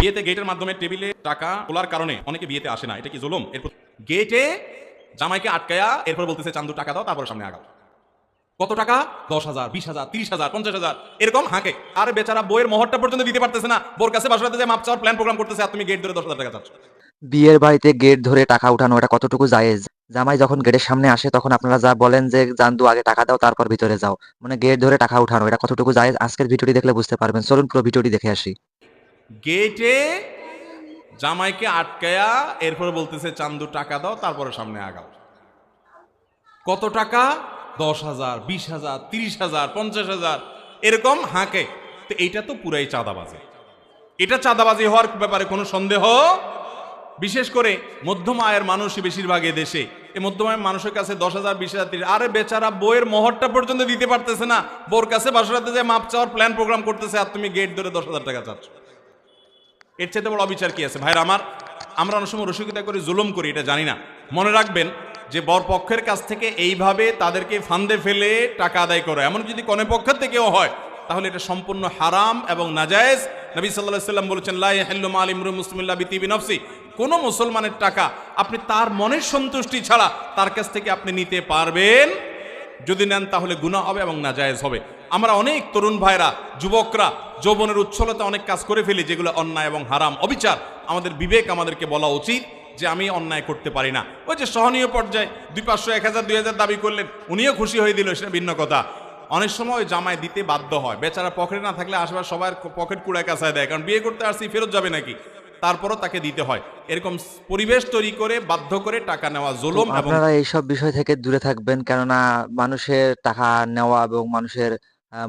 বিয়েতে গেটের মাধ্যমে টেবিলে টাকা তোলার কারণে অনেকে বিয়েতে আসে না, এটা কি জুলুম? এরপর গেটে জামাইকে আটকায়া এরপর বলতেছে চান্দু টাকা দাও, তারপর সামনে আগাও। কত টাকা? 10,000, 20,000, 30,000, 50,000 এরকম হাঁকে। আর বেচারা বইয়ের মোহরটা পর্যন্ত দিতে পারতেছে না, বোর কাছে বাসরাতে যে মাপ চাওয়ার প্ল্যান প্রোগ্রাম করতেছে, আর তুমি গেট ধরে 10,000 টাকা চাচ্ছ। বিয়ের বাড়িতে গেট ধরে টাকা উঠানো এটা কতটুকু জায়েজ? জামাই যখন গেটের সামনে আসে তখন আপনারা যা বলেন যে জানদু আগে টাকা দাও তারপর ভিতরে যাও, মানে গেট ধরে টাকা উঠানো এটা কতটুকু জায়েজ আজকের ভিডিওটি দেখলে বুঝতে পারবেন। চলুন পুরো ভিডিওটি দেখে আসি। গেটে জামাইকে আটকায়া এরপর বলতেছে চান্দু টাকা দাও, তারপরে সামনে আগাও। কত টাকা? 10,000, 20,000, 30,000, 50,000 এরকম হাঁকে। তো এইটা তো পুরাই চাঁদাবাজি। এটা চাঁদাবাজি হওয়ার ব্যাপারে কোনো সন্দেহ, বিশেষ করে মধ্যম আয়ের মানুষই বেশিরভাগ এ দেশে। এই মধ্যম আয়ের মানুষের কাছে 10,000, 20,000, 30,000, আরে বেচারা বইয়ের মোহরটা পর্যন্ত দিতে পারতেছে না, বোর কাছে বাসরাতে যে মাপ চাওয়ার প্ল্যান প্রোগ্রাম করতেছে, আর তুমি গেট ধরে 10,000 টাকা চাচ্ছ। এর চাইতে বড় অবিচার কি আছে ভাইরা আমার? আমরা অনেক সময় রসিকতা করে জুলুম করি, এটা জানি না। মনে রাখবেন যে বর পক্ষের কাছ থেকে এইভাবে তাদেরকে ফান্দে ফেলে টাকা আদায় করো, এমন যদি কনে পক্ষের থেকেও হয়, তাহলে এটা সম্পূর্ণ হারাম এবং নাজায়েজ। নবী সাল্লাল্লাহু আলাইহি ওয়াসাল্লাম বলেছেন, লা ইয়াহিল্লু মাল ইমরুইন মুসলিমিন ইল্লা বিতিবি নফসি। কোন মুসলমানের টাকা আপনি তার মনের সন্তুষ্টি ছাড়া তার কাছ থেকে আপনি নিতে পারবেন, যদি নেন তাহলে গুনাহ হবে এবং নাজায়েজ হবে। আমরা অনেক তরুণ ভাইরা, যুবকরা যৌবনের উচ্ছলতা অনেক কাজ করে ফেলি যেগুলো অন্যায় এবং হারাম, অবিচার। আমাদের বিবেক আমাদেরকে বলা উচিত যে আমি অন্যায় করতে পারি না। ওই যে সহনীয় পর্যায়ে 200, 1,000, 2,000 দাবি করলেন, উনিও খুশি হয়ে দিল, সেটা ভিন্ন কথা। অনেক সময় জামাই দিতে বাধ্য হয়, বেচারা পকেটে না থাকলে আশেপাশে সবার পকেট কুড়ায় কাছায় দেয়, কারণ বিয়ে করতে আসছি ফেরত যাবে নাকি, তারপরও তাকে দিতে হয়। এরকম পরিবেশ তৈরি করে বাধ্য করে টাকা নেওয়া তো জুলুম এবং আপনারা এইসব বিষয় থেকে দূরে থাকবেন, কেননা মানুষের টাকা নেওয়া এবং মানুষের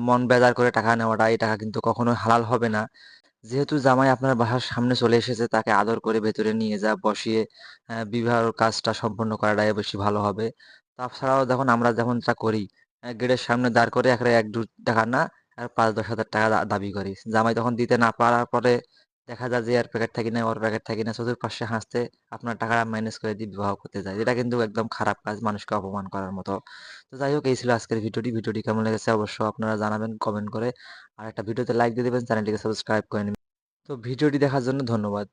মন বেজার করে টাকা নেওয়াটা এই টাকা কিন্তু কখনোই হালাল হবে না। যেহেতু জামাই আপনার বাসার সামনে চলে এসেছে, তাকে আদর করে ভেতরে নিয়ে যা বসিয়ে বিবাহের কাজটা সম্পন্ন করাটাই বেশি ভালো হবে। তাছাড়াও যখন আমরা যখন তা করি, গেটের সামনে দাঁড় করে একেবারে 1-2 টাকা না, আর 5-10 হাজার টাকা দাবি করি, জামাই তখন দিতে না পারার পরে দেখা যায় যে এর প্যাকেট থাকি না, ওর প্যাকেট থাকি না, চতুর্পাশে হাসতে আপনার টাকা ম্যানেজ করে দিয়ে বিবাহ করতে যায়। এটা কিন্তু একদম খারাপ কাজ, মানুষকে অপমান করার মতো। তো যাই হোক, এই ছিল আজকের ভিডিওটি কেমন লেগেছে অবশ্য আপনারা জানাবেন কমেন্ট করে। আর একটা ভিডিওতে লাইক দিয়ে দেবেন, চ্যানেলটিকে সাবস্ক্রাইব করে নেবেন। তো ভিডিওটি দেখার জন্য ধন্যবাদ।